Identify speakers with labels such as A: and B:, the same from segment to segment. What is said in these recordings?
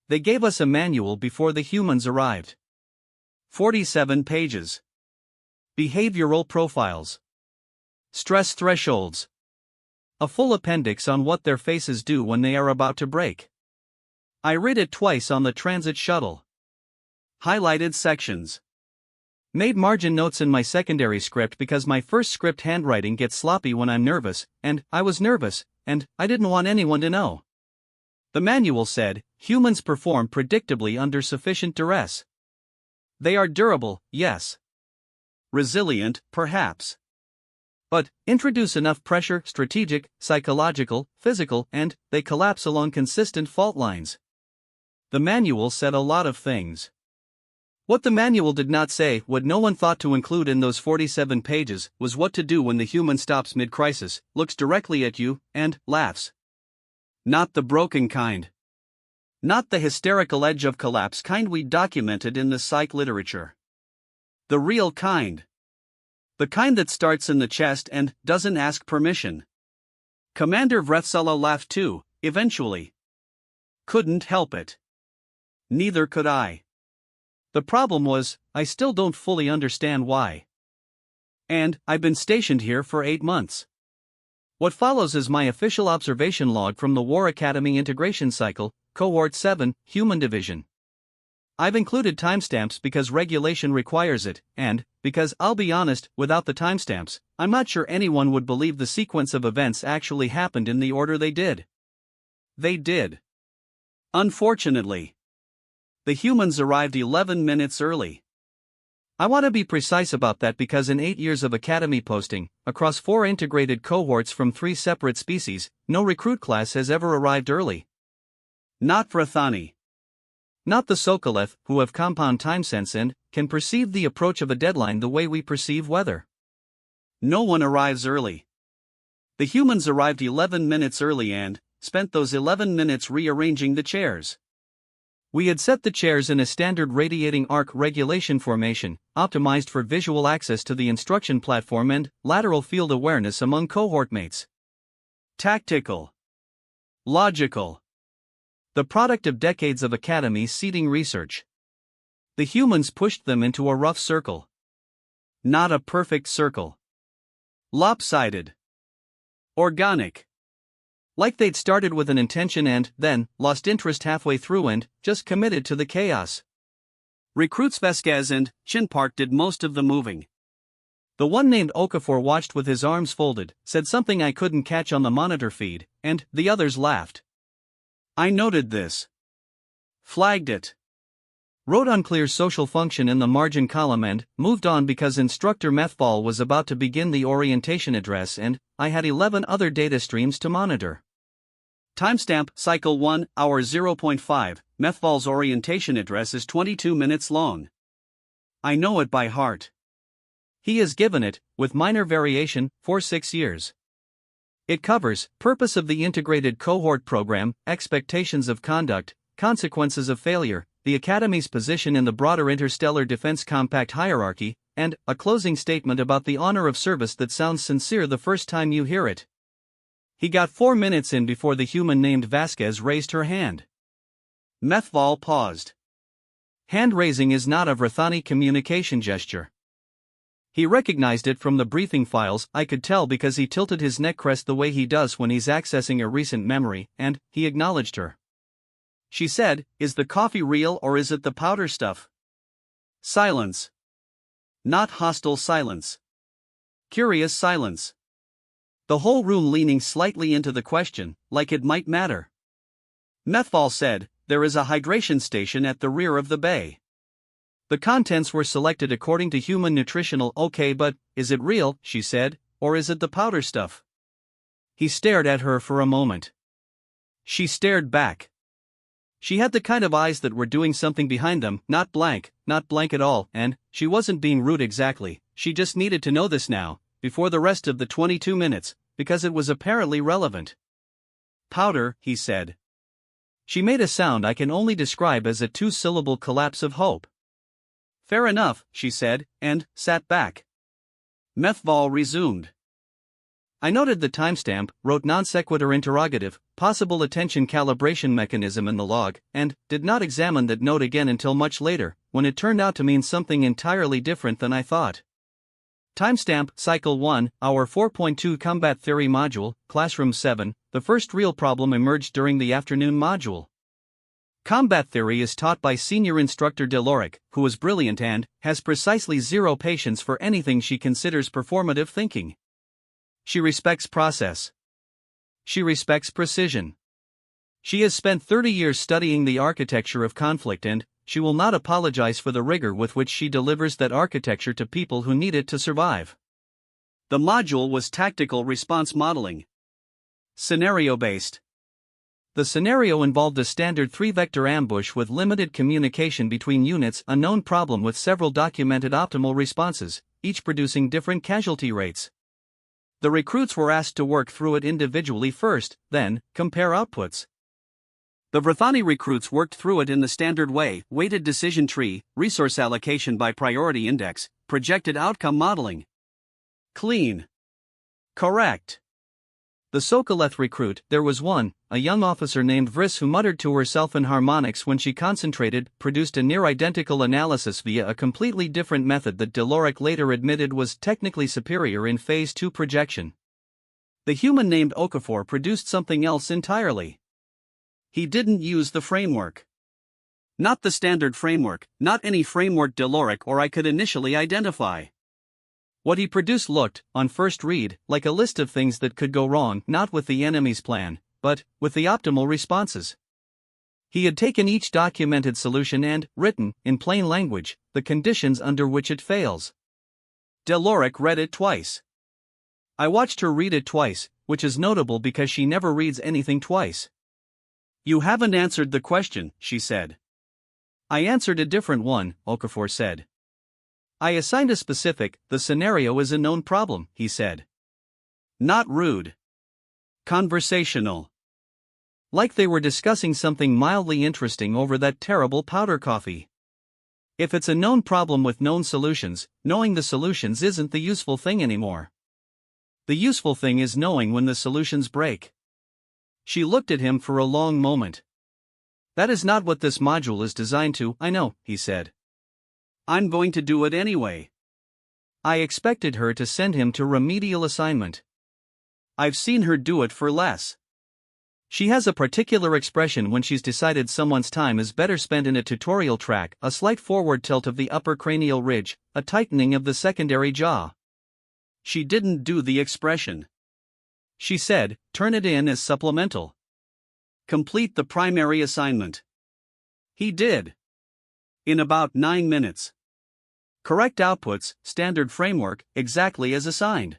A: they gave us a manual before the humans arrived. 47 pages. Behavioral profiles. Stress thresholds. A full appendix on what their faces do when they are about to break. I read it twice on the transit shuttle. Highlighted sections. Made margin notes in my secondary script because my first script handwriting gets sloppy when I'm nervous, and I was nervous, and I didn't want anyone to know. The manual said, humans perform predictably under sufficient duress. They are durable, yes. Resilient, perhaps. But, introduce enough pressure, strategic, psychological, physical, and they collapse along consistent fault lines. The manual said a lot of things. What the manual did not say, what no one thought to include in those 47 pages, was what to do when the human stops mid-crisis, looks directly at you, and laughs. Not the broken kind. Not the hysterical edge of collapse kind we documented in the psych literature. The real kind. The kind that starts in the chest and doesn't ask permission. Commander Vretsala laughed too, eventually. Couldn't help it. Neither could I. The problem was, I still don't fully understand why. And, I've been stationed here for 8 months. What follows is my official observation log from the War Academy Integration Cycle, Cohort 7, Human Division. I've included timestamps because regulation requires it, and, because I'll be honest, without the timestamps, I'm not sure anyone would believe the sequence of events actually happened in the order they did. They did. Unfortunately. The humans arrived 11 minutes early. I want to be precise about that because in 8 years of academy posting, across 4 integrated cohorts from 3 separate species, no recruit class has ever arrived early. Not Vrathani. Not the Sokoleth, who have compound time sense and can perceive the approach of a deadline the way we perceive weather. No one arrives early. The humans arrived 11 minutes early and spent those 11 minutes rearranging the chairs. We had set the chairs in a standard radiating arc regulation formation, optimized for visual access to the instruction platform and lateral field awareness among cohort mates. Tactical. Logical. The product of decades of academy seating research. The humans pushed them into a rough circle. Not a perfect circle. Lopsided. Organic. Like they'd started with an intention and, then, lost interest halfway through and, just committed to the chaos. Recruits Vasquez and Chinpark did most of the moving. The one named Okafor watched with his arms folded, said something I couldn't catch on the monitor feed, and the others laughed. I noted this. Flagged it. Wrote unclear social function in the margin column and moved on because Instructor Methval was about to begin the orientation address and I had 11 other data streams to monitor. Timestamp, Cycle 1, Hour 0.5, Methval's orientation address is 22 minutes long. I know it by heart. He has given it, with minor variation, for 6 years. It covers purpose of the integrated cohort program, expectations of conduct, consequences of failure, the Academy's position in the broader interstellar defense compact hierarchy, and a closing statement about the honor of service that sounds sincere the first time you hear it. He got 4 minutes in before the human named Vasquez raised her hand. Methval paused. Hand-raising is not a Vrathani communication gesture. He recognized it from the briefing files. I could tell because he tilted his neck crest the way he does when he's accessing a recent memory, and he acknowledged her. She said, "Is the coffee real or is it the powder stuff?" Silence. Not hostile silence. Curious silence. The whole room leaning slightly into the question, like it might matter. Methval said, "There is a hydration station at the rear of the bay. The contents were selected according to human nutritional." "Okay, but is it real," she said, "or is it the powder stuff?" He stared at her for a moment. She stared back. She had the kind of eyes that were doing something behind them, not blank at all, and she wasn't being rude exactly, she just needed to know this now, before the rest of the 22 minutes, because it was apparently relevant. "Powder," he said. She made a sound I can only describe as a 2-syllable collapse of hope. "Fair enough," she said, and sat back. Methval resumed. I noted the timestamp, wrote non sequitur interrogative, possible attention calibration mechanism in the log, and did not examine that note again until much later, when it turned out to mean something entirely different than I thought. Timestamp, Cycle 1, Hour 4.2 Combat Theory Module, Classroom 7, the first real problem emerged during the afternoon module. Combat theory is taught by senior instructor Deloric, who is brilliant and has precisely zero patience for anything she considers performative thinking. She respects process. She respects precision. She has spent 30 years studying the architecture of conflict and she will not apologize for the rigor with which she delivers that architecture to people who need it to survive. The module was Tactical Response Modeling. Scenario-based. The scenario involved a standard 3-vector ambush with limited communication between units, a known problem with several documented optimal responses, each producing different casualty rates. The recruits were asked to work through it individually first, then compare outputs. The Vrathani recruits worked through it in the standard way: weighted decision tree, resource allocation by priority index, projected outcome modeling. Clean. Correct. The Sokoleth recruit, there was one, a young officer named Vriss who muttered to herself in harmonics when she concentrated, produced a near-identical analysis via a completely different method that Deloric later admitted was technically superior in Phase 2 projection. The human named Okafor produced something else entirely. He didn't use the framework. Not the standard framework, not any framework Deloric or I could initially identify. What he produced looked, on first read, like a list of things that could go wrong, not with the enemy's plan, but with the optimal responses. He had taken each documented solution and written, in plain language, the conditions under which it fails. Deloric read it twice. I watched her read it twice, which is notable because she never reads anything twice. "You haven't answered the question," she said. "I answered a different one," Okafor said. "I assigned a specific, the scenario is a known problem," he said. Not rude. Conversational. Like they were discussing something mildly interesting over that terrible powder coffee. If it's a known problem with known solutions, knowing the solutions isn't the useful thing anymore. The useful thing is knowing when the solutions break. She looked at him for a long moment. "That is not what this module is designed to." "I know," he said. "I'm going to do it anyway." I expected her to send him to remedial assignment. I've seen her do it for less. She has a particular expression when she's decided someone's time is better spent in a tutorial track, a slight forward tilt of the upper cranial ridge, a tightening of the secondary jaw. She didn't do the expression. She said, "Turn it in as supplemental. Complete the primary assignment." He did. In about 9 minutes. Correct outputs, standard framework, exactly as assigned.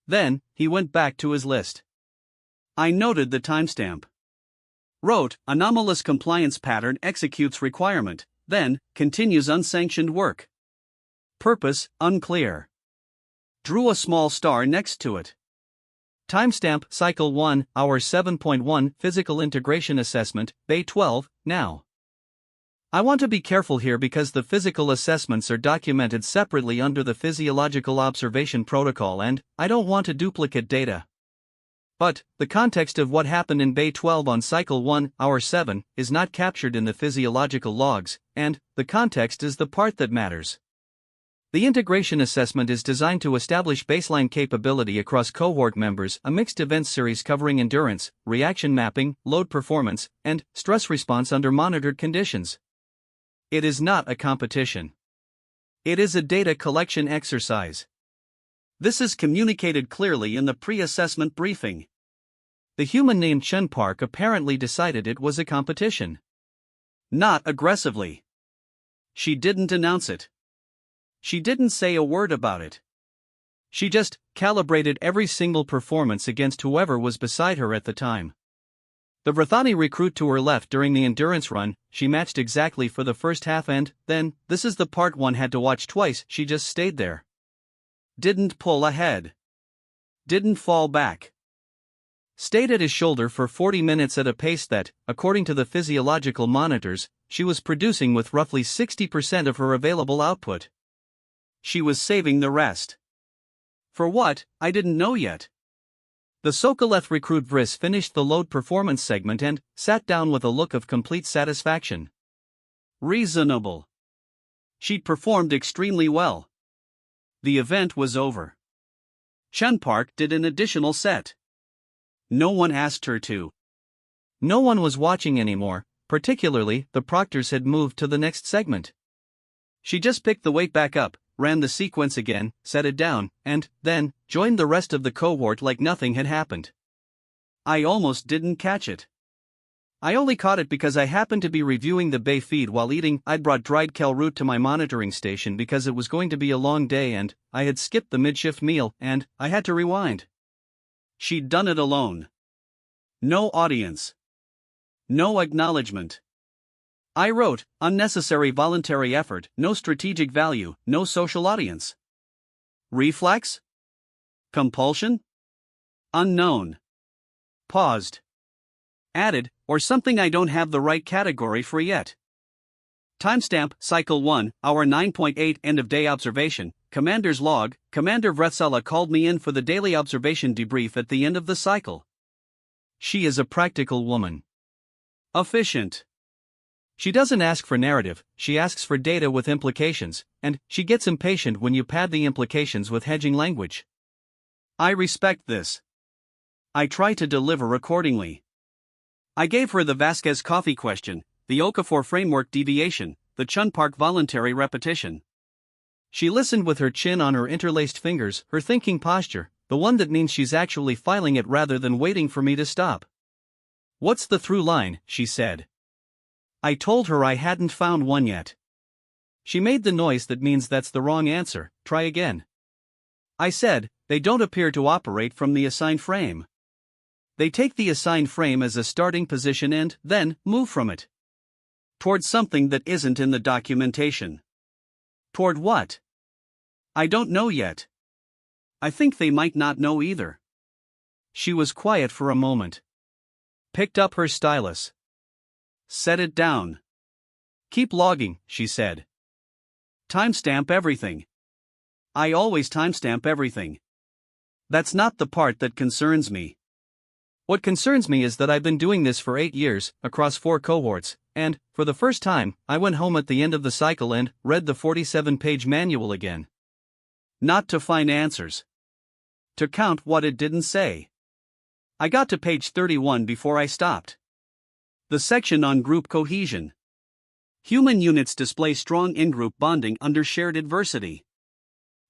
A: Then, he went back to his list. I noted the timestamp. Wrote, anomalous compliance pattern executes requirement, then, continues unsanctioned work. Purpose, unclear. Drew a small star next to it. Timestamp, Cycle 1, Hour 7.1, Physical Integration Assessment, Bay 12, now. I want to be careful here because the physical assessments are documented separately under the Physiological Observation Protocol and I don't want to duplicate data. But, the context of what happened in Bay 12 on Cycle 1, Hour 7, is not captured in the physiological logs, and the context is the part that matters. The integration assessment is designed to establish baseline capability across cohort members, a mixed event series covering endurance, reaction mapping, load performance, and stress response under monitored conditions. It is not a competition. It is a data collection exercise. This is communicated clearly in the pre-assessment briefing. The human named Chen Park apparently decided it was a competition. Not aggressively. She didn't announce it. She didn't say a word about it. She just calibrated every single performance against whoever was beside her at the time. The Vrathani recruit to her left during the endurance run, she matched exactly for the first half and, then, this is the part one had to watch twice, she just stayed there. Didn't pull ahead. Didn't fall back. Stayed at his shoulder for 40 minutes at a pace that, according to the physiological monitors, she was producing with roughly 60% of her available output. She was saving the rest. For what, I didn't know yet. The Sokoleth recruit Vriss finished the load performance segment and sat down with a look of complete satisfaction. Reasonable. She'd performed extremely well. The event was over. Chunpark did an additional set. No one asked her to. No one was watching anymore, particularly the proctors had moved to the next segment. She just picked the weight back up, ran the sequence again, set it down, and then joined the rest of the cohort like nothing had happened. I almost didn't catch it. I only caught it because I happened to be reviewing the bay feed while eating. I'd brought dried kale root to my monitoring station because it was going to be a long day and I had skipped the mid-shift meal and I had to rewind. She'd done it alone. No audience. No acknowledgement. I wrote, unnecessary voluntary effort, no strategic value, no social audience. Reflex? Compulsion? Unknown. Paused. Added, or something I don't have the right category for yet. Timestamp, Cycle 1, Hour 9.8, End of Day Observation, Commander's Log. Commander Vretsala called me in for the daily observation debrief at the end of the cycle. She is a practical woman. Efficient. She doesn't ask for narrative, she asks for data with implications, and she gets impatient when you pad the implications with hedging language. I respect this. I try to deliver accordingly. I gave her the Vasquez coffee question, the Okafor framework deviation, the Chunpark voluntary repetition. She listened with her chin on her interlaced fingers, her thinking posture, the one that means she's actually filing it rather than waiting for me to stop. What's the through line, she said. I told her I hadn't found one yet. She made the noise that means that's the wrong answer, try again. I said, they don't appear to operate from the assigned frame. They take the assigned frame as a starting position and then move from it. Toward something that isn't in the documentation. Toward what? I don't know yet. I think they might not know either. She was quiet for a moment. Picked up her stylus. Set it down. Keep logging, she said. Timestamp everything. I always timestamp everything. That's not the part that concerns me. What concerns me is that I've been doing this for 8 years, across 4 cohorts, and, for the first time, I went home at the end of the cycle and read the 47-page manual again. Not to find answers. To count what it didn't say. I got to page 31 before I stopped. The section on group cohesion. Human units display strong in-group bonding under shared adversity.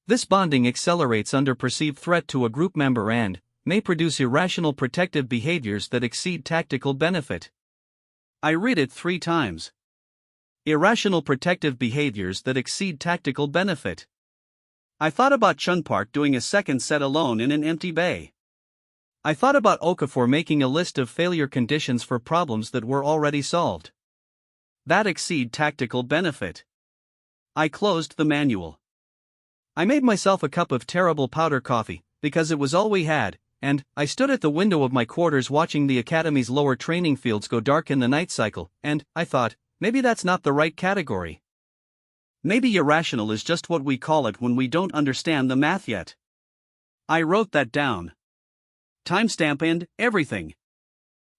A: This bonding accelerates under perceived threat to a group member and may produce irrational protective behaviors that exceed tactical benefit. I read it 3 times. Irrational protective behaviors that exceed tactical benefit. I thought about Chunpark doing a second set alone in an empty bay. I thought about Okafor making a list of failure conditions for problems that were already solved. That exceed tactical benefit. I closed the manual. I made myself a cup of terrible powder coffee, because it was all we had, and I stood at the window of my quarters watching the Academy's lower training fields go dark in the night cycle, and I thought, maybe that's not the right category. Maybe irrational is just what we call it when we don't understand the math yet. I wrote that down. Timestamp and everything.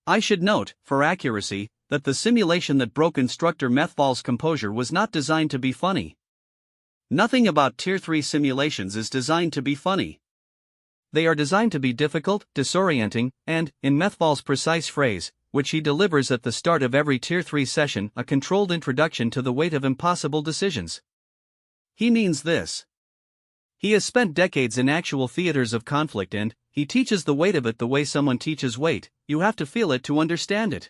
A: I should note, for accuracy, that the simulation that broke instructor Methval's composure was not designed to be funny. Nothing about Tier 3 simulations is designed to be funny. They are designed to be difficult, disorienting, and, in Methval's precise phrase, which he delivers at the start of every Tier 3 session, a controlled introduction to the weight of impossible decisions. He means this. He has spent decades in actual theaters of conflict and he teaches the weight of it the way someone teaches weight, you have to feel it to understand it.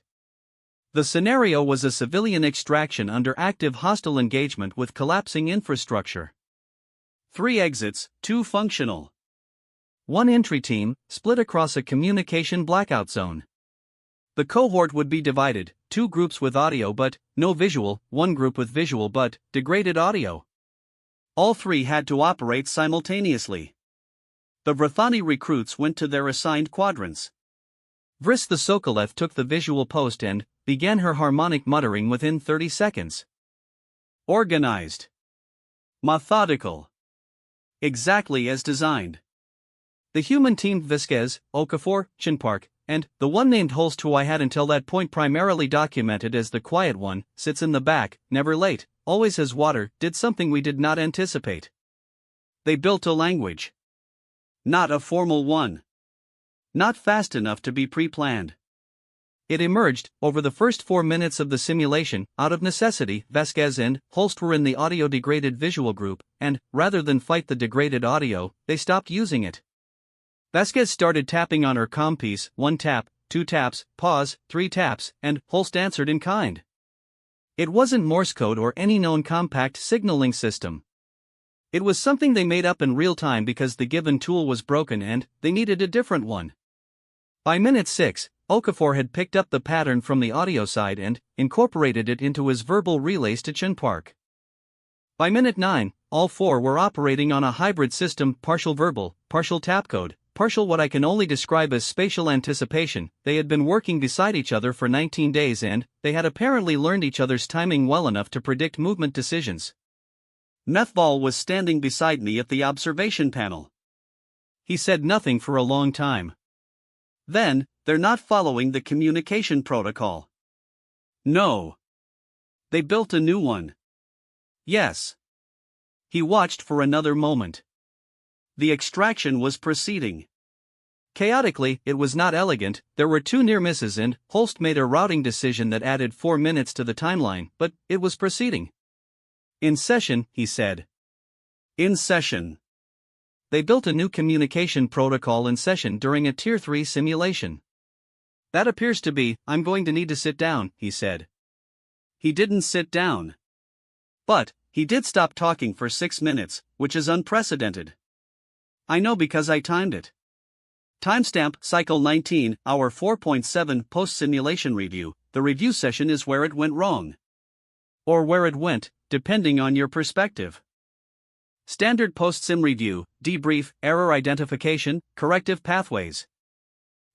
A: The scenario was a civilian extraction under active hostile engagement with collapsing infrastructure. 3 exits, 2 functional. 1 entry team, split across a communication blackout zone. The cohort would be divided, 2 groups with audio but no visual, 1 group with visual but degraded audio. All 3 had to operate simultaneously. The Vrathani recruits went to their assigned quadrants. Vriss the Sokoleth took the visual post and began her harmonic muttering within 30 seconds. Organized. Methodical. Exactly as designed. The human team Vasquez, Okafor, Chinpark, and the one named Holst, who I had until that point primarily documented as the quiet one, sits in the back, never late, always has water, did something we did not anticipate. They built a language. Not a formal one. Not fast enough to be pre-planned. It emerged, over the first 4 minutes of the simulation, out of necessity. Vasquez and Holst were in the audio-degraded visual group, and, rather than fight the degraded audio, they stopped using it. Vasquez started tapping on her comm piece, 1 tap, 2 taps, pause, 3 taps, and Holst answered in kind. It wasn't Morse code or any known compact signaling system. It was something they made up in real time because the given tool was broken and they needed a different one. By minute 6, Okafor had picked up the pattern from the audio side and incorporated it into his verbal relays to Chinpark. By minute 9, all 4 were operating on a hybrid system, partial verbal, partial tapcode, partial what I can only describe as spatial anticipation. They had been working beside each other for 19 days and they had apparently learned each other's timing well enough to predict movement decisions. Methval was standing beside me at the observation panel. He said nothing for a long time. Then, they're not following the communication protocol. No. They built a new one. Yes. He watched for another moment. The extraction was proceeding. Chaotically, it was not elegant, there were 2 near misses and Holst made a routing decision that added 4 minutes to the timeline, but it was proceeding. In session, he said. In session. They built a new communication protocol in session during a Tier 3 simulation. That appears to be, I'm going to need to sit down, he said. He didn't sit down. But, he did stop talking for 6 minutes, which is unprecedented. I know because I timed it. Timestamp, cycle 19, hour 4.7, post-simulation review. The review session is where it went wrong. Or where it went, depending on your perspective. Standard post-sim review, debrief, error identification, corrective pathways.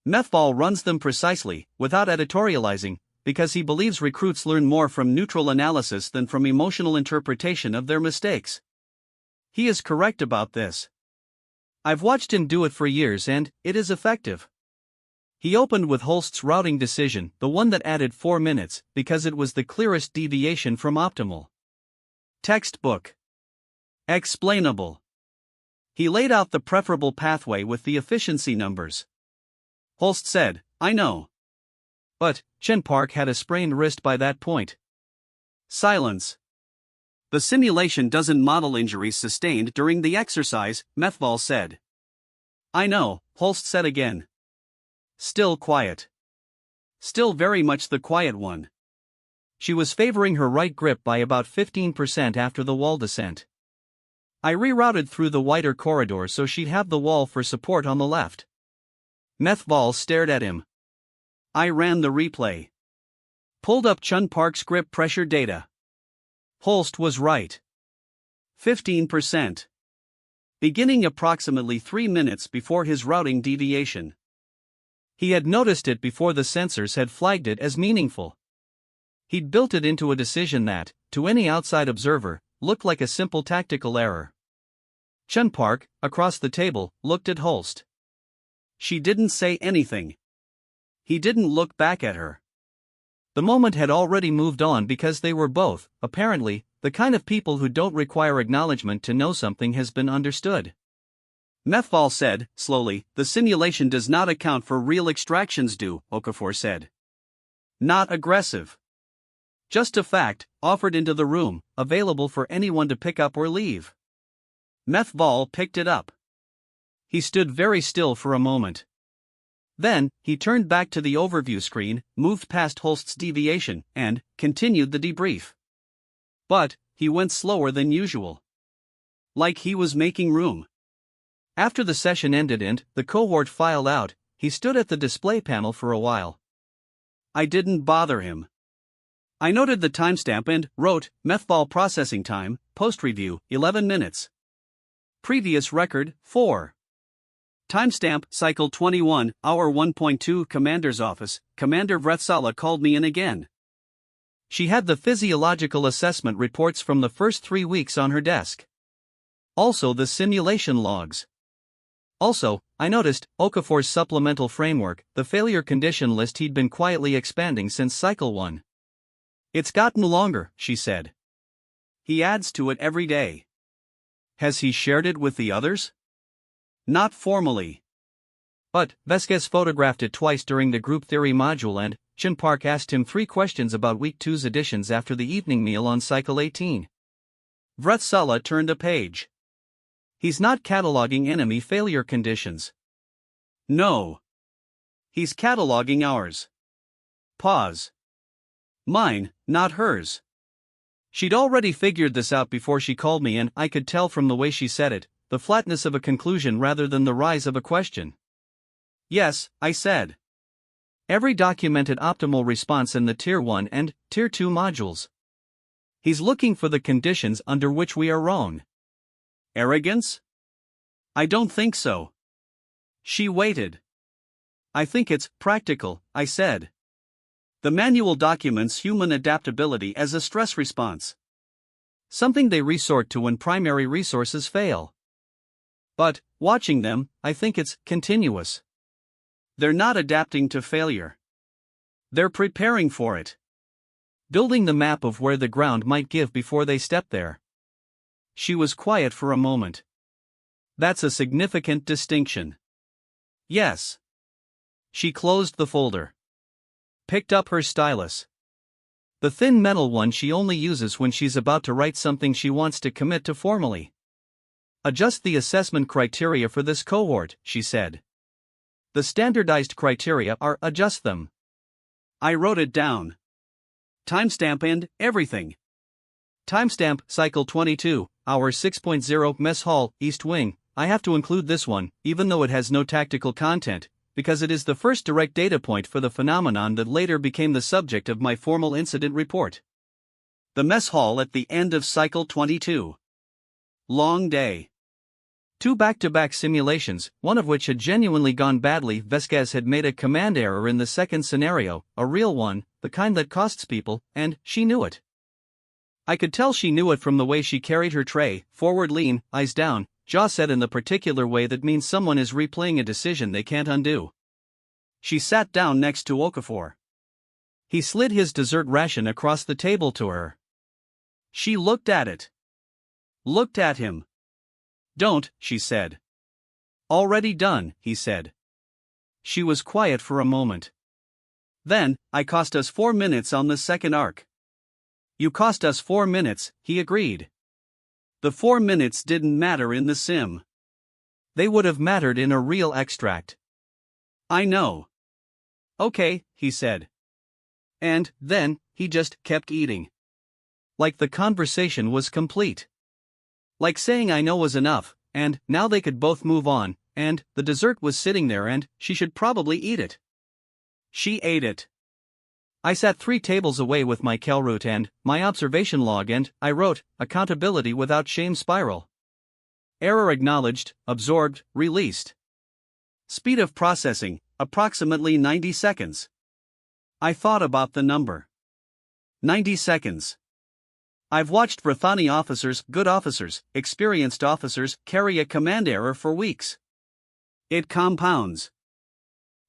A: Methval runs them precisely, without editorializing, because he believes recruits learn more from neutral analysis than from emotional interpretation of their mistakes. He is correct about this. I've watched him do it for years and it is effective. He opened with Holst's routing decision, the one that added 4 minutes, because it was the clearest deviation from optimal. Textbook. Explainable. He laid out the preferable pathway with the efficiency numbers. Holst said, I know. But, Chinpark had a sprained wrist by that point. Silence. The simulation doesn't model injuries sustained during the exercise, Methval said. I know, Holst said again. Still quiet. Still very much the quiet one. She was favoring her right grip by about 15% after the wall descent. I rerouted through the wider corridor so she'd have the wall for support on the left. Methval stared at him. I ran the replay. Pulled up Chinpark's grip pressure data. Holst was right. 15%. Beginning approximately 3 minutes before his routing deviation. He had noticed it before the sensors had flagged it as meaningful. He'd built it into a decision that, to any outside observer, looked like a simple tactical error. Chinpark, across the table, looked at Holst. She didn't say anything. He didn't look back at her. The moment had already moved on because they were both, apparently, the kind of people who don't require acknowledgement to know something has been understood. Methval said, slowly, the simulation does not account for real extractions do, Okafor said. Not aggressive. Just a fact, offered into the room, available for anyone to pick up or leave. Methval picked it up. He stood very still for a moment. Then, he turned back to the overview screen, moved past Holst's deviation, and continued the debrief. But, he went slower than usual. Like he was making room. After the session ended and the cohort filed out, he stood at the display panel for a while. I didn't bother him. I noted the timestamp and wrote, Methval processing time, post-review, 11 minutes. Previous record, 4. Timestamp, cycle 21, hour 1.2, Commander's office. Commander Vretsala called me in again. She had the physiological assessment reports from the first 3 weeks on her desk. Also the simulation logs. Also, I noticed Okafor's supplemental framework, the failure condition list he'd been quietly expanding since Cycle 1. It's gotten longer, she said. He adds to it every day. Has he shared it with the others? Not formally. But Vasquez photographed it twice during the group theory module, and Chin Park asked him 3 questions about Week 2's editions after the evening meal on Cycle 18. Vretsala turned a page. He's not cataloging enemy failure conditions. No. He's cataloging ours. Pause. Mine, not hers. She'd already figured this out before she called me, and I could tell from the way she said it, the flatness of a conclusion rather than the rise of a question. Yes, I said. Every documented optimal response in the Tier 1 and Tier 2 modules. He's looking for the conditions under which we are wrong. Arrogance? I don't think so. She waited. I think it's practical, I said. The manual documents human adaptability as a stress response. Something they resort to when primary resources fail. But, watching them, I think it's continuous. They're not adapting to failure. They're preparing for it. Building the map of where the ground might give before they step there. She was quiet for a moment. That's a significant distinction. Yes. She closed the folder. Picked up her stylus. The thin metal one she only uses when she's about to write something she wants to commit to formally. Adjust the assessment criteria for this cohort, she said. The standardized criteria are adjust them. I wrote it down. Timestamp and everything. Timestamp, Cycle 22, Hour 6.0, Mess Hall, East Wing. I have to include this one, even though it has no tactical content, because it is the first direct data point for the phenomenon that later became the subject of my formal incident report. The mess hall at the end of Cycle 22. Long day. 2 back-to-back simulations, one of which had genuinely gone badly. Vasquez had made a command error in the second scenario, a real one, the kind that costs people, and she knew it. I could tell she knew it from the way she carried her tray, forward lean, eyes down, jaw set in the particular way that means someone is replaying a decision they can't undo. She sat down next to Okafor. He slid his dessert ration across the table to her. She looked at it. Looked at him. Don't, she said. Already done, he said. She was quiet for a moment. Then, I cost us 4 minutes on the second arc. You cost us 4 minutes, he agreed. The 4 minutes didn't matter in the sim. They would have mattered in a real extract. I know. Okay, he said. And then, he just kept eating. Like the conversation was complete. Like saying I know was enough, and now they could both move on, and the dessert was sitting there and she should probably eat it. She ate it. I sat 3 tables away with my Kelroot and my observation log, and I wrote, accountability without shame spiral. Error acknowledged, absorbed, released. Speed of processing, approximately 90 seconds. I thought about the number. 90 seconds. I've watched Vrathani officers, good officers, experienced officers, carry a command error for weeks. It compounds.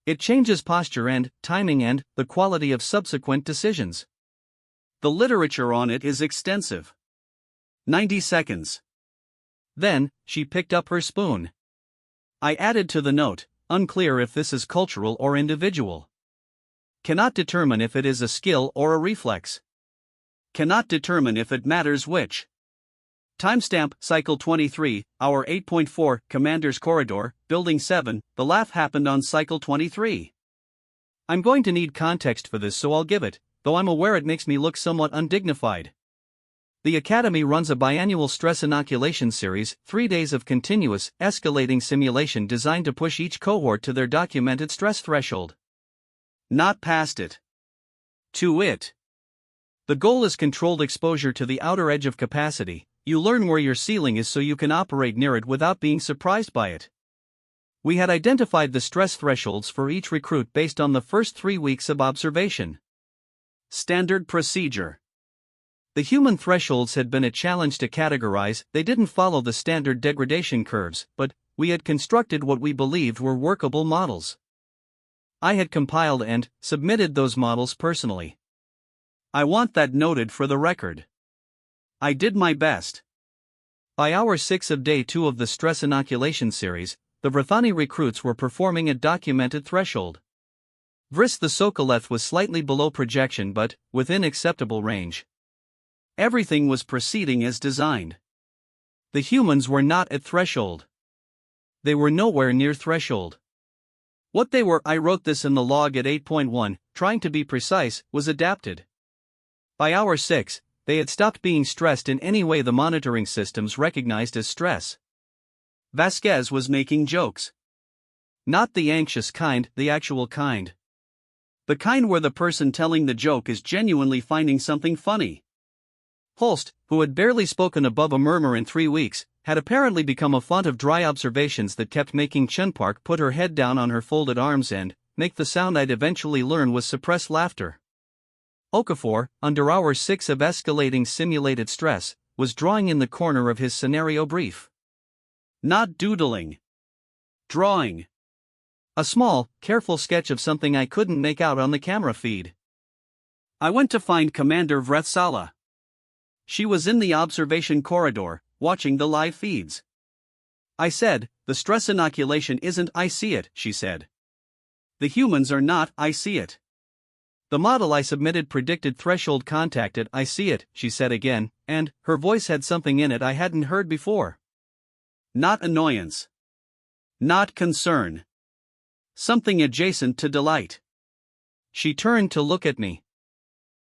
A: It changes posture and timing and the quality of subsequent decisions. The literature on it is extensive. 90 seconds. Then, she picked up her spoon. I added to the note, unclear if this is cultural or individual. Cannot determine if it is a skill or a reflex. Cannot determine if it matters which. Timestamp, Cycle 23, Hour 8.4, Commander's Corridor, Building 7, the laugh happened on Cycle 23. I'm going to need context for this, so I'll give it, though I'm aware it makes me look somewhat undignified. The Academy runs a biannual stress inoculation series, 3 days of continuous, escalating simulation designed to push each cohort to their documented stress threshold. Not past it. To it. The goal is controlled exposure to the outer edge of capacity. You learn where your ceiling is so you can operate near it without being surprised by it. We had identified the stress thresholds for each recruit based on the first 3 weeks of observation. Standard procedure. The human thresholds had been a challenge to categorize. They didn't follow the standard degradation curves, but we had constructed what we believed were workable models. I had compiled and submitted those models personally. I want that noted for the record. I did my best. By hour 6 of day 2 of the stress inoculation series, the Vrathani recruits were performing a documented threshold. Vris the Sokoleth was slightly below projection but within acceptable range. Everything was proceeding as designed. The humans were not at threshold. They were nowhere near threshold. What they were, I wrote this in the log at 8.1, trying to be precise, was adapted. By hour 6, they had stopped being stressed in any way the monitoring systems recognized as stress. Vasquez was making jokes. Not the anxious kind, the actual kind. The kind where the person telling the joke is genuinely finding something funny. Holst, who had barely spoken above a murmur in 3 weeks, had apparently become a font of dry observations that kept making Chunpark put her head down on her folded arms and make the sound I'd eventually learn was suppressed laughter. Okafor, under hour 6 of escalating simulated stress, was drawing in the corner of his scenario brief. Not doodling. Drawing. A small, careful sketch of something I couldn't make out on the camera feed. I went to find Commander Vretsala. She was in the observation corridor, watching the live feeds. I said, "The stress inoculation isn't I see it," she said. "The humans are not I see it." "The model I submitted predicted threshold contact at I see it," she said again, and her voice had something in it I hadn't heard before. Not annoyance. Not concern. Something adjacent to delight. She turned to look at me.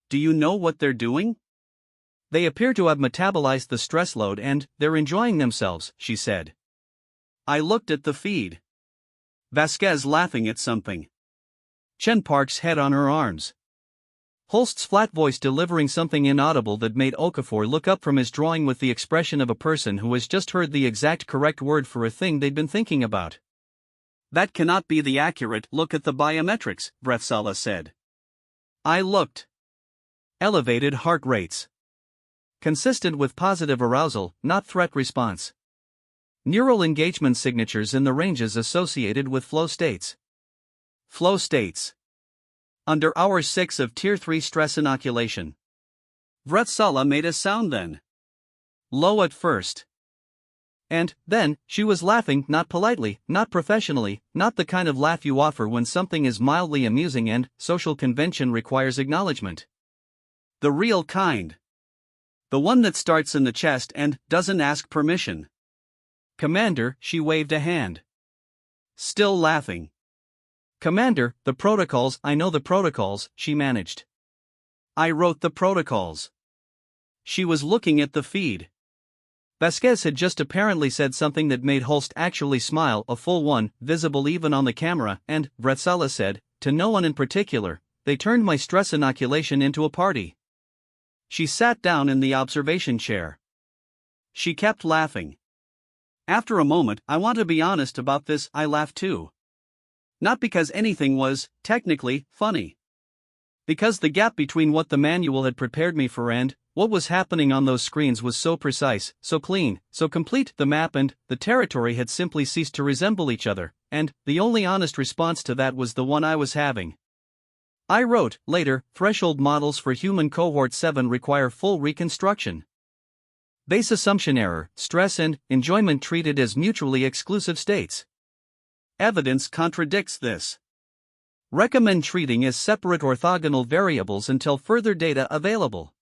A: "Do you know what they're doing?" "They appear to have metabolized the stress load and they're enjoying themselves," she said. I looked at the feed. Vasquez laughing at something. Chunpark's head on her arms. Holst's flat voice delivering something inaudible that made Okafor look up from his drawing with the expression of a person who has just heard the exact correct word for a thing they'd been thinking about. "That cannot be the accurate look at the biometrics," Vretsala said. I looked. Elevated heart rates. Consistent with positive arousal, not threat response. Neural engagement signatures in the ranges associated with flow states. Flow states. Under hour 6 of Tier 3 stress inoculation. Vretsala made a sound then. Low at first. And then, she was laughing, not politely, not professionally, not the kind of laugh you offer when something is mildly amusing and social convention requires acknowledgement. The real kind. The one that starts in the chest and doesn't ask permission. "Commander," she waved a hand. Still laughing. "Commander, the protocols, I know the protocols," she managed. I wrote the protocols. She was looking at the feed. Vasquez had just apparently said something that made Holst actually smile, a full one, visible even on the camera, and, Vretsala said, to no one in particular, "They turned my stress inoculation into a party." She sat down in the observation chair. She kept laughing. After a moment, "I want to be honest about this," I laughed too. Not because anything was, technically, funny. Because the gap between what the manual had prepared me for and what was happening on those screens was so precise, so clean, so complete, the map and the territory had simply ceased to resemble each other, and the only honest response to that was the one I was having. I wrote, later, threshold models for human cohort 7 require full reconstruction. Base assumption error, stress and enjoyment treated as mutually exclusive states. Evidence contradicts this. Recommend treating as separate orthogonal variables until further data available.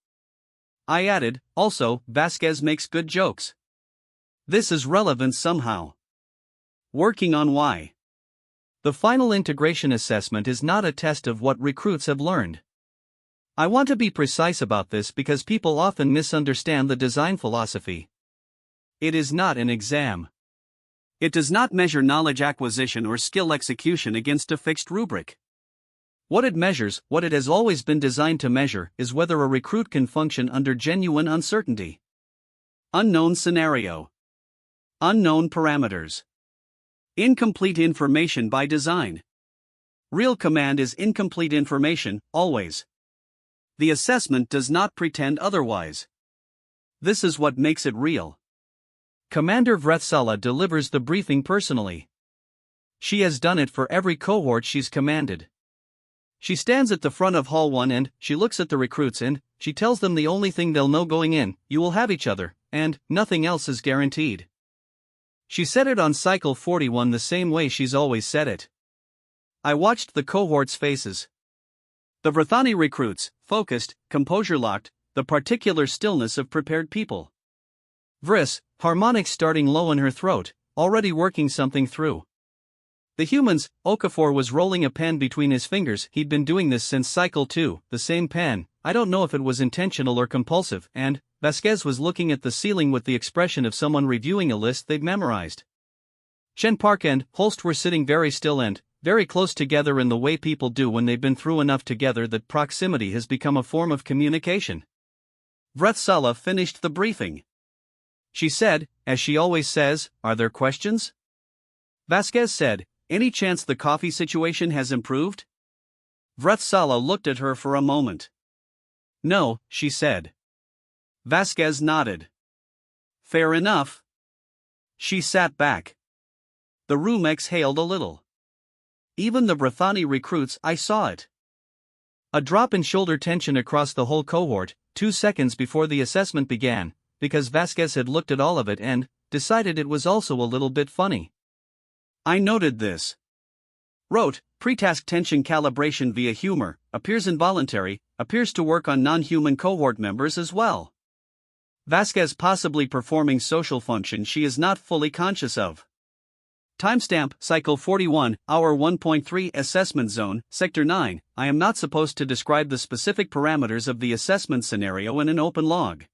A: I added, also, Vasquez makes good jokes. This is relevant somehow. Working on why. The final integration assessment is not a test of what recruits have learned. I want to be precise about this because people often misunderstand the design philosophy. It is not an exam. It does not measure knowledge acquisition or skill execution against a fixed rubric. What it measures, what it has always been designed to measure, is whether a recruit can function under genuine uncertainty. Unknown scenario. Unknown parameters. Incomplete information by design. Real command is incomplete information, always. The assessment does not pretend otherwise. This is what makes it real. Commander Vretsala delivers the briefing personally. She has done it for every cohort she's commanded. She stands at the front of Hall 1 and she looks at the recruits and she tells them the only thing they'll know going in, you will have each other, and nothing else is guaranteed. She said it on Cycle 41 the same way she's always said it. I watched the cohorts' faces. The Vrathani recruits, focused, composure-locked, the particular stillness of prepared people. Vris, harmonics starting low in her throat, already working something through. The humans, Okafor was rolling a pen between his fingers. He'd been doing this since Cycle 2, the same pen. I don't know if it was intentional or compulsive, and Vasquez was looking at the ceiling with the expression of someone reviewing a list they'd memorized. Shen Park and Holst were sitting very still and very close together in the way people do when they've been through enough together that proximity has become a form of communication. Vretsala finished the briefing. She said, as she always says, "Are there questions?" Vasquez said, "Any chance the coffee situation has improved?" Vretsala looked at her for a moment. "No," she said. Vasquez nodded. "Fair enough." She sat back. The room exhaled a little. Even the Vrathani recruits, I saw it. A drop in shoulder tension across the whole cohort, 2 seconds before the assessment began, because Vasquez had looked at all of it and decided it was also a little bit funny. I noted this. Wrote, pre-task tension calibration via humor, appears involuntary, appears to work on non-human cohort members as well. Vasquez possibly performing social function she is not fully conscious of. Timestamp, Cycle 41, Hour 1.3 Assessment Zone, Sector 9. I am not supposed to describe the specific parameters of the assessment scenario in an open log.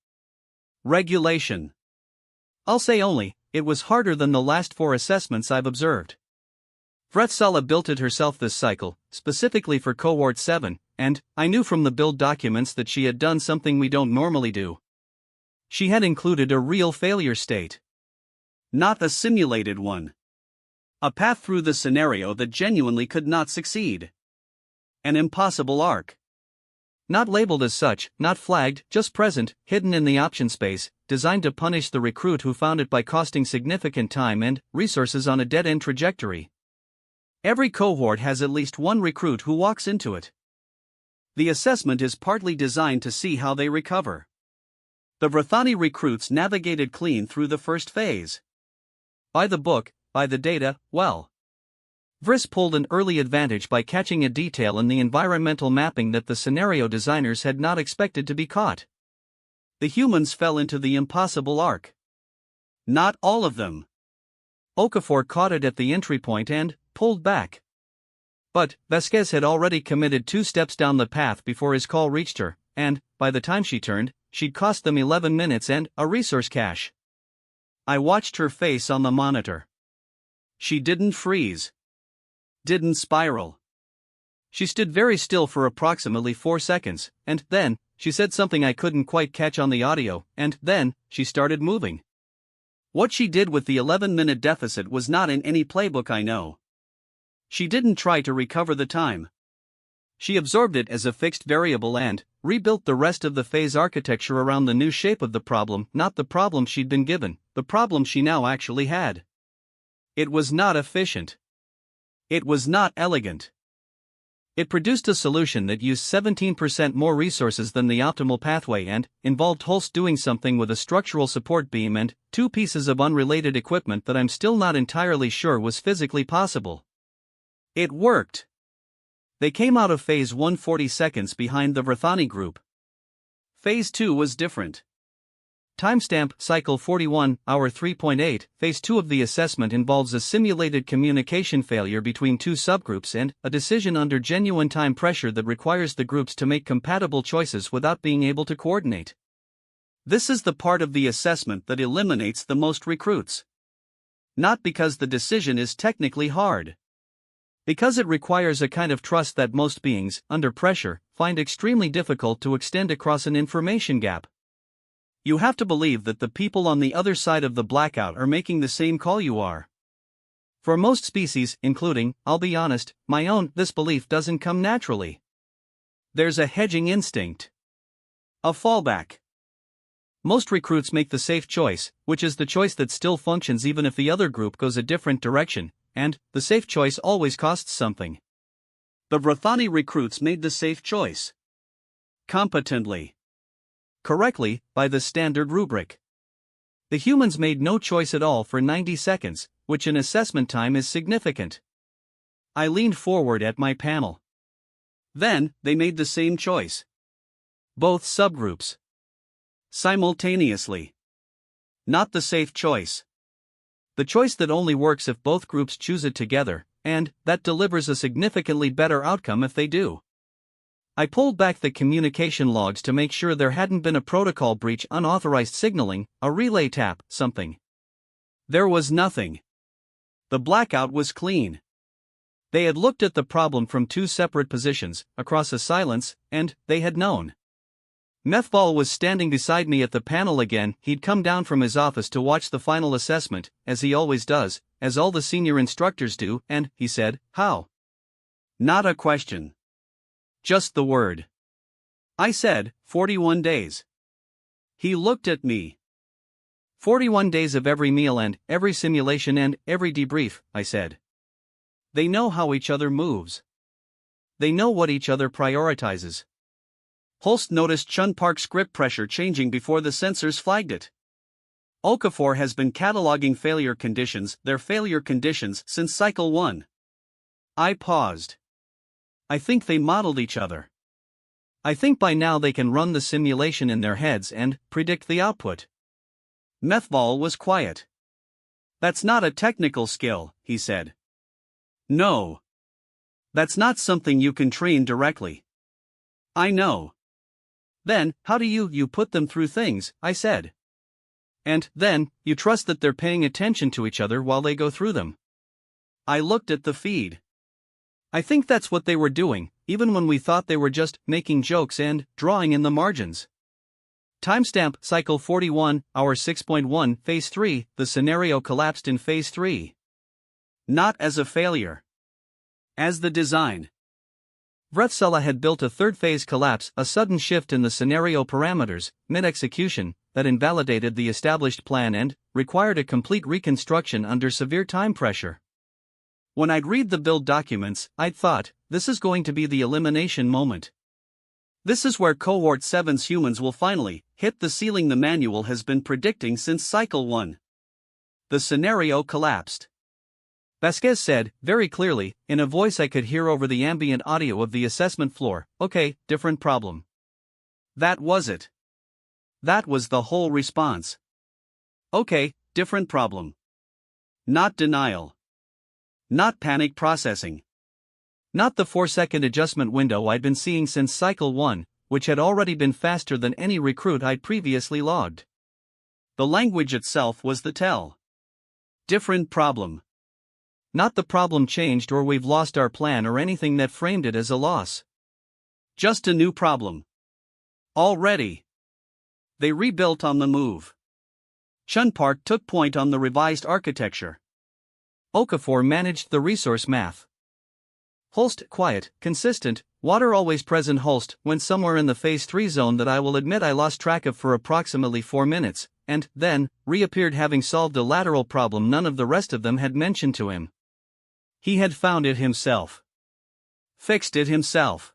A: Regulation. I'll say only, it was harder than the last 4 assessments I've observed. Vretsala built it herself this cycle, specifically for Cohort 7, and I knew from the build documents that she had done something we don't normally do. She had included a real failure state. Not a simulated one. A path through the scenario that genuinely could not succeed. An impossible arc. Not labeled as such, not flagged, just present, hidden in the option space, designed to punish the recruit who found it by costing significant time and resources on a dead-end trajectory. Every cohort has at least one recruit who walks into it. The assessment is partly designed to see how they recover. The Vrathani recruits navigated clean through the first phase. By the book, by the data, well. Vris pulled an early advantage by catching a detail in the environmental mapping that the scenario designers had not expected to be caught. The humans fell into the impossible arc. Not all of them. Okafor caught it at the entry point and pulled back. But Vasquez had already committed 2 steps down the path before his call reached her, and, by the time she turned, she'd cost them 11 minutes and a resource cache. I watched her face on the monitor. She didn't freeze. Didn't spiral. She stood very still for approximately 4 seconds, and then, she said something I couldn't quite catch on the audio, and then, she started moving. What she did with the 11-minute deficit was not in any playbook I know. She didn't try to recover the time. She absorbed it as a fixed variable and rebuilt the rest of the phase architecture around the new shape of the problem, not the problem she'd been given, the problem she now actually had. It was not efficient. It was not elegant. It produced a solution that used 17% more resources than the optimal pathway and involved Holst doing something with a structural support beam and 2 pieces of unrelated equipment that I'm still not entirely sure was physically possible. It worked. They came out of Phase 1 40 seconds behind the Vrathani group. Phase 2 was different. Timestamp, Cycle 41, Hour 3.8, Phase 2 of the assessment involves a simulated communication failure between 2 subgroups and a decision under genuine time pressure that requires the groups to make compatible choices without being able to coordinate. This is the part of the assessment that eliminates the most recruits. Not because the decision is technically hard. Because it requires a kind of trust that most beings, under pressure, find extremely difficult to extend across an information gap. You have to believe that the people on the other side of the blackout are making the same call you are. For most species, including, I'll be honest, my own, this belief doesn't come naturally. There's a hedging instinct. A fallback. Most recruits make the safe choice, which is the choice that still functions even if the other group goes a different direction, and the safe choice always costs something. The Vrathani recruits made the safe choice. Competently. Correctly, by the standard rubric. The humans made no choice at all for 90 seconds, which in assessment time is significant. I leaned forward at my panel. Then, they made the same choice. Both subgroups. Simultaneously. Not the safe choice. The choice that only works if both groups choose it together, and that delivers a significantly better outcome if they do. I pulled back the communication logs to make sure there hadn't been a protocol breach, unauthorized signaling, a relay tap, something. There was nothing. The blackout was clean. They had looked at the problem from two separate positions, across a silence, and they had known. Methval was standing beside me at the panel again. He'd come down from his office to watch the final assessment, as he always does, as all the senior instructors do, and he said, "How?" Not a question. Just the word. I said, 41 days. He looked at me. 41 days of every meal and every simulation and every debrief, I said. They know how each other moves. They know what each other prioritizes. Holst noticed Chun Park's grip pressure changing before the sensors flagged it. Okafor has been cataloging their failure conditions, since Cycle 1. I paused. I think they modeled each other. I think by now they can run the simulation in their heads and predict the output. Methval was quiet. That's not a technical skill, he said. No. That's not something you can train directly. I know. Then, how do you put them through things, I said. And then, you trust that they're paying attention to each other while they go through them. I looked at the feed. I think that's what they were doing, even when we thought they were just making jokes and drawing in the margins. Timestamp Cycle 41, Hour 6.1, Phase 3, the scenario collapsed in Phase 3. Not as a failure. As the design. Vretsela had built a third-phase collapse, a sudden shift in the scenario parameters, mid-execution, that invalidated the established plan and required a complete reconstruction under severe time pressure. When I'd read the build documents, I'd thought, this is going to be the elimination moment. This is where Cohort 7's humans will finally hit the ceiling the manual has been predicting since Cycle 1. The scenario collapsed. Vasquez said, very clearly, in a voice I could hear over the ambient audio of the assessment floor, "Okay, different problem." That was it. That was the whole response. Okay, different problem. Not denial. Not panic processing. Not the 4-second adjustment window I'd been seeing since Cycle 1, which had already been faster than any recruit I'd previously logged. The language itself was the tell. Different problem. Not the problem changed or we've lost our plan or anything that framed it as a loss. Just a new problem. Already. They rebuilt on the move. Chun Park took point on the revised architecture. Okafor managed the resource math. Holst, quiet, consistent, water always present. Holst went somewhere in the Phase 3 zone that I will admit I lost track of for approximately 4 minutes, and then reappeared having solved a lateral problem none of the rest of them had mentioned to him. He had found it himself. Fixed it himself.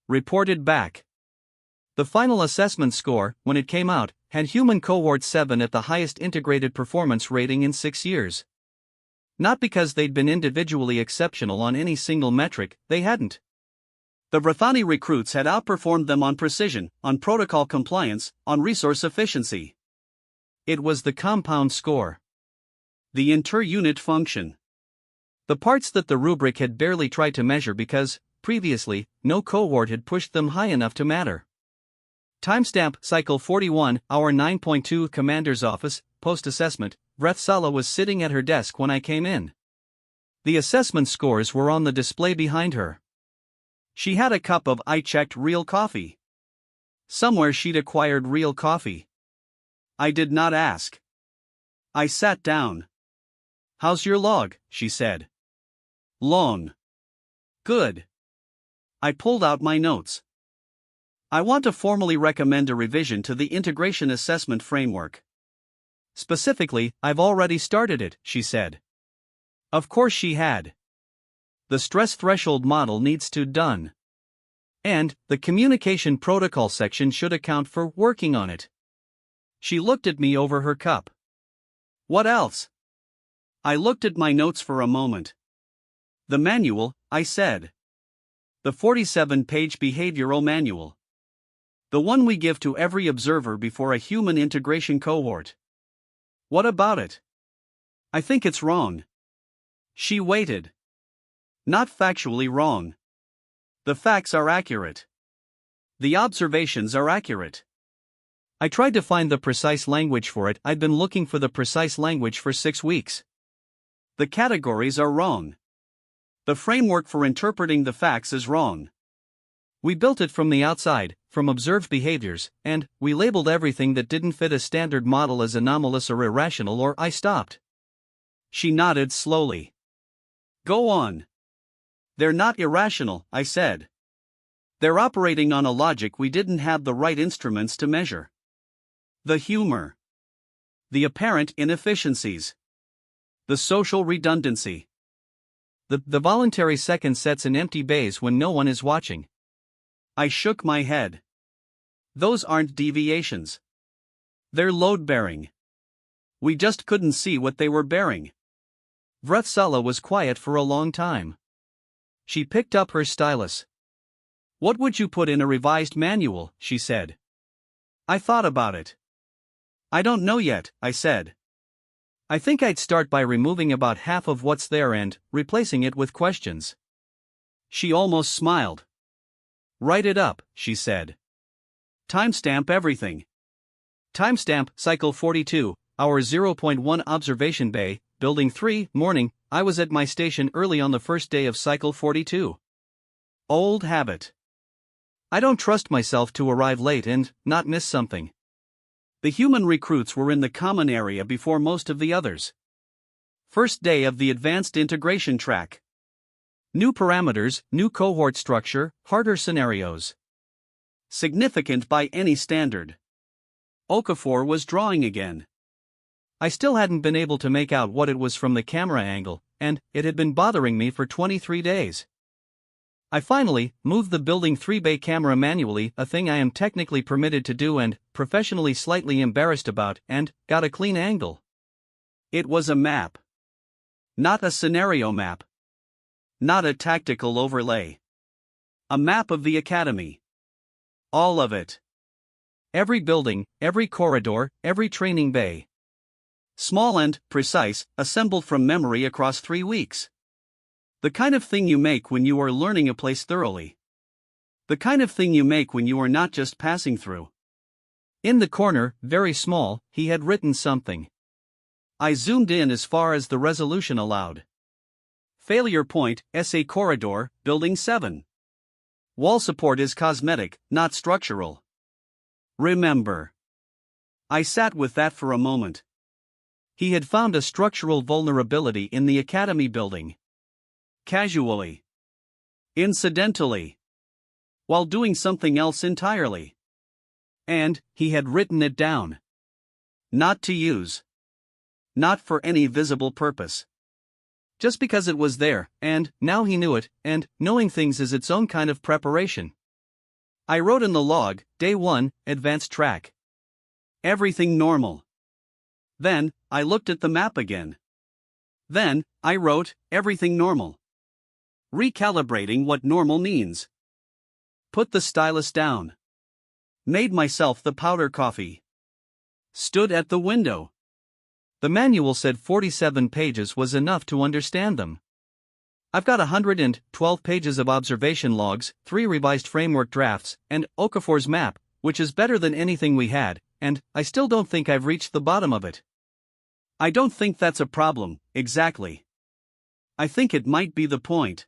A: Reported back. The final assessment score, when it came out, had human Cohort 7 at the highest integrated performance rating in 6 years. Not because they'd been individually exceptional on any single metric, they hadn't. The Vrathani recruits had outperformed them on precision, on protocol compliance, on resource efficiency. It was the compound score. The inter-unit function. The parts that the rubric had barely tried to measure because, previously, no cohort had pushed them high enough to matter. Timestamp Cycle 41, Hour 9.2. Commander's Office, Post-Assessment. Vretsala was sitting at her desk when I came in. The assessment scores were on the display behind her. She had a cup of I-checked real coffee. Somewhere she'd acquired real coffee. I did not ask. I sat down. "How's your log?" she said. "Long." "Good." I pulled out my notes. I want to formally recommend a revision to the integration assessment framework. Specifically, I've already started it, she said. Of course she had. The stress threshold model needs to done. And, the communication protocol section should account for working on it. She looked at me over her cup. What else? I looked at my notes for a moment. The manual, I said. The 47-page behavioral manual. The one we give to every observer before a human integration cohort. What about it? I think it's wrong. She waited. Not factually wrong. The facts are accurate. The observations are accurate. I tried to find the precise language for it. I'd been looking for the precise language for 6 weeks. The categories are wrong. The framework for interpreting the facts is wrong. We built it from the outside, from observed behaviors, and we labeled everything that didn't fit a standard model as anomalous or irrational, or I stopped. She nodded slowly. Go on. They're not irrational, I said. They're operating on a logic we didn't have the right instruments to measure. The humor. The apparent inefficiencies. The social redundancy. The voluntary second sets in empty bays when no one is watching. I shook my head. Those aren't deviations. They're load-bearing. We just couldn't see what they were bearing. Vretsala was quiet for a long time. She picked up her stylus. What would you put in a revised manual, she said. I thought about it. I don't know yet, I said. I think I'd start by removing about half of what's there and replacing it with questions. She almost smiled. Write it up, she said. Timestamp everything. Timestamp, cycle 42, hour 0.1 observation bay, building 3, morning, I was at my station early on the first day of cycle 42. Old habit. I don't trust myself to arrive late and not miss something. The human recruits were in the common area before most of the others. First day of the advanced integration track. New parameters, new cohort structure, harder scenarios. Significant by any standard. Okafor was drawing again. I still hadn't been able to make out what it was from the camera angle, and it had been bothering me for 23 days. I finally moved the building 3-bay camera manually, a thing I am technically permitted to do and professionally slightly embarrassed about, and got a clean angle. It was a map. Not a scenario map. Not a tactical overlay. A map of the academy. All of it. Every building, every corridor, every training bay. Small and precise, assembled from memory across 3 weeks. The kind of thing you make when you are learning a place thoroughly. The kind of thing you make when you are not just passing through. In the corner, very small, he had written something. I zoomed in as far as the resolution allowed. Failure point, SA corridor, building 7. Wall support is cosmetic, not structural. Remember. I sat with that for a moment. He had found a structural vulnerability in the academy building. Casually. Incidentally. While doing something else entirely. And he had written it down. Not to use. Not for any visible purpose. Just because it was there, and now he knew it, and knowing things is its own kind of preparation. I wrote in the log, Day 1, Advanced Track. Everything normal. Then, I looked at the map again. Then, I wrote, Everything normal. Recalibrating what normal means. Put the stylus down. Made myself the powder coffee. Stood at the window. The manual said 47 pages was enough to understand them. I've got 112 pages of observation logs, 3 revised framework drafts, and Okafor's map, which is better than anything we had, and I still don't think I've reached the bottom of it. I don't think that's a problem, exactly. I think it might be the point.